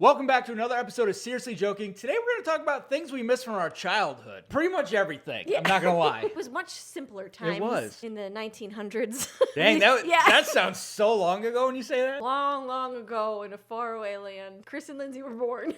Welcome back to another episode of Seriously Joking. Today we're going to talk about things we miss from our childhood. Pretty much everything. Yeah. I'm not going to lie. It was much simpler times. It was. In the 1900s. Dang, that sounds so long ago when you say that. Long, long ago in a faraway land. Chris and Lindsay were born.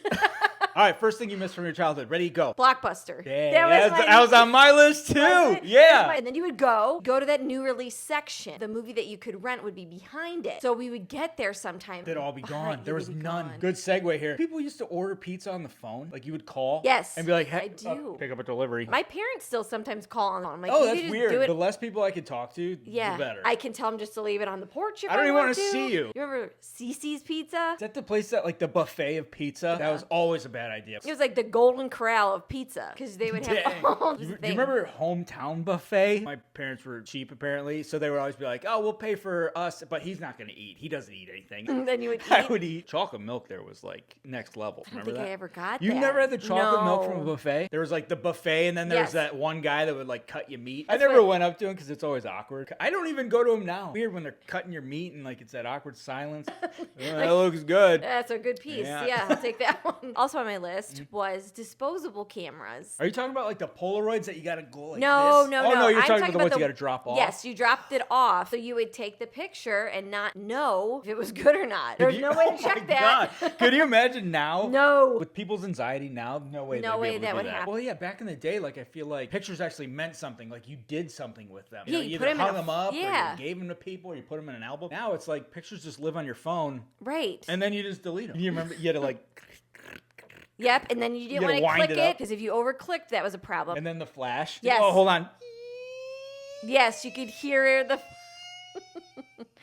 All right, first thing you missed from your childhood. Ready, go. Blockbuster. Dang, that was on my list too. Yeah. And then you would go to that new release section. The movie that you could rent would be behind it. So we would get there sometime. They'd all be gone. There was none. Good segue here. People used to order pizza on the phone. Like you would call. Yes. And be like, hey, I do. Pick up a delivery. My parents still sometimes call on. I'm like, oh, that's weird. The less people I could talk to, the better. I can tell them just to leave it on the porch if I don't even want to see you. You remember Cece's Pizza? Is that the place that, like, the buffet of pizza? That was always a bad idea. It was like the Golden Corral of pizza because they would have all Do you remember Hometown Buffet? My parents were cheap, apparently, so they would always be like, oh, we'll pay for us, but he's not going to eat. He doesn't eat anything. And then you would eat? I would eat. Chocolate milk there was, like, next level. I don't think I ever got that. You never had the chocolate milk from a buffet? There was, like, the buffet, and then there was that one guy that would, like, cut you meat. I never went up to him because it's always awkward. I don't even go to him now. Weird when they're cutting your meat and, like, it's that awkward silence. That looks good. That's a good piece. Yeah, I'll take that one. Also on my list was disposable cameras. Are you talking about, like, the Polaroids that you got to go like no, this? No, no. You're I'm talking about the ones you got to drop off? Yes, you dropped it off. So you would take the picture and not know if it was good or not. There's no way to check that. God. Could you imagine now? No. With people's anxiety now, no way that would happen. Well, yeah, back in the day, like, I feel like pictures actually meant something. Like, you did something with them. Yeah, you either hung them up or you gave them to people or you put them in an album. Now it's like pictures just live on your phone. Right. And then you just delete them. You remember you had to, like... Yep, and then you didn't want to click it because if you over-clicked, that was a problem. And then the flash. Yes. Oh, hold on. Yes, you could hear the...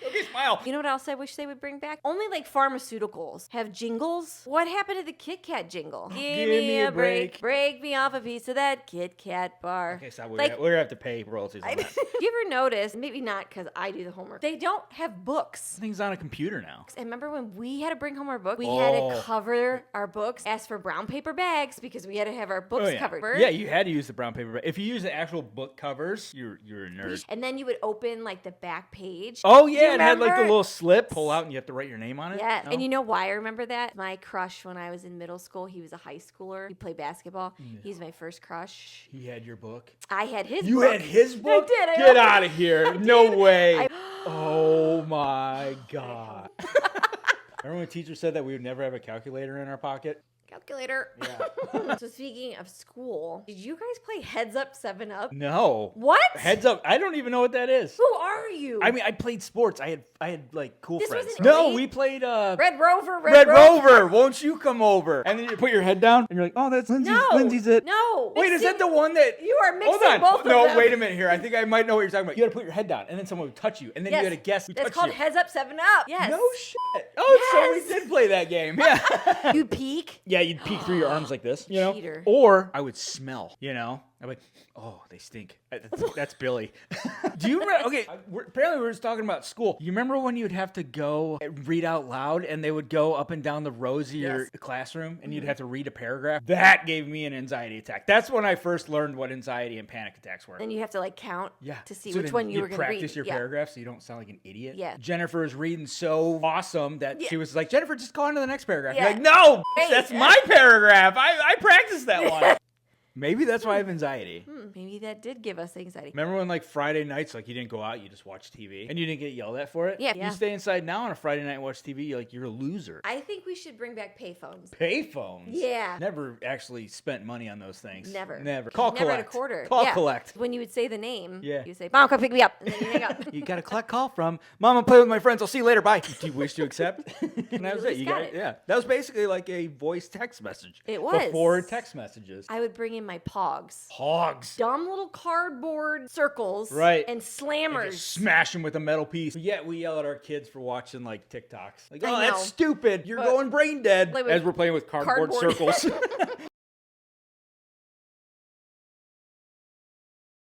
Okay, smile. You know what else I wish they would bring back? Only like pharmaceuticals have jingles. What happened to the Kit Kat jingle? Give me a break. Break me off a piece of that Kit Kat bar. Okay, so we're going to have to pay royalties on that. You ever notice, maybe not because I do the homework, they don't have books. Everything's on a computer now. I remember when we had to bring home our book, we had to cover our books, ask for brown paper bags because we had to have our books covered. Yeah, you had to use the brown paper bag. If you use the actual book covers, you're a nerd. And then you would open like the back page. Oh, yeah, it had like the little slip pull out and you have to write your name on it. Yeah, and you know why I remember that? My crush when I was in middle school, he was a high schooler. He played basketball. No. He's my first crush. He had your book? I had his book. You had his book? I did. Get out of here. No way. Oh, my God. Remember when teacher said that we would never have a calculator in our pocket? Calculator. Yeah. So speaking of school, did you guys play Heads Up 7-Up? No. What? Heads Up. I don't even know what that is. Who are you? I mean, I played sports. I had like cool friends. Wasn't no, we played Red Rover. Red Rover. Won't you come over? And then you put your head down and you're like, oh, that's Lindsay's. Lindsay's it. No. Wait, is that the one that you are mixing Hold on. both of them? No, wait a minute here. I think I might know what you're talking about. You had to put your head down and then someone would touch you and then you had to guess who touched you. It's called Heads Up 7-Up. Yes. No shit. Oh, so we did play that game. Yeah. You peek? Yeah, you'd peek through your arms like this, you know? Cheater. Or I would smell, you know? I'm like, oh, they stink. That's Billy. Do you remember? Okay, apparently we were just talking about school. You remember when you'd have to go and read out loud and they would go up and down the rows of your classroom and you'd have to read a paragraph? That gave me an anxiety attack. That's when I first learned what anxiety and panic attacks were. And you have to like count to see so which one you were going to read. Practice your paragraph so you don't sound like an idiot. Yeah. Jennifer is reading so awesome that she was like, Jennifer, just go on to the next paragraph. Yeah. You're like, no, that's my paragraph. I practiced that one. Maybe that's why I have anxiety. Maybe that did give us anxiety. Remember when like Friday nights, like you didn't go out, you just watched TV and you didn't get yelled at for it? Yeah. You stay inside now on a Friday night and watch TV, you're a loser. I think we should bring back payphones. Payphones? Yeah. Never actually spent money on those things. Never. Call Never collect. had a quarter. Call collect. When you would say the name, you say, Mom, come pick me up. And then you hang up. You got a collect call from, Mom, I'm playing with my friends. I'll see you later. Bye. Do you wish to accept? And that was it. Yeah. That was basically like a voice text message. It was. Before text messages. I would bring in my Pogs. Hogs. Dumb little cardboard circles. Right. And slammers. And just smash them with a metal piece. But yet we yell at our kids for watching like TikToks. Like, oh, I know. that's stupid. You're going brain dead. Like as we're playing with cardboard circles.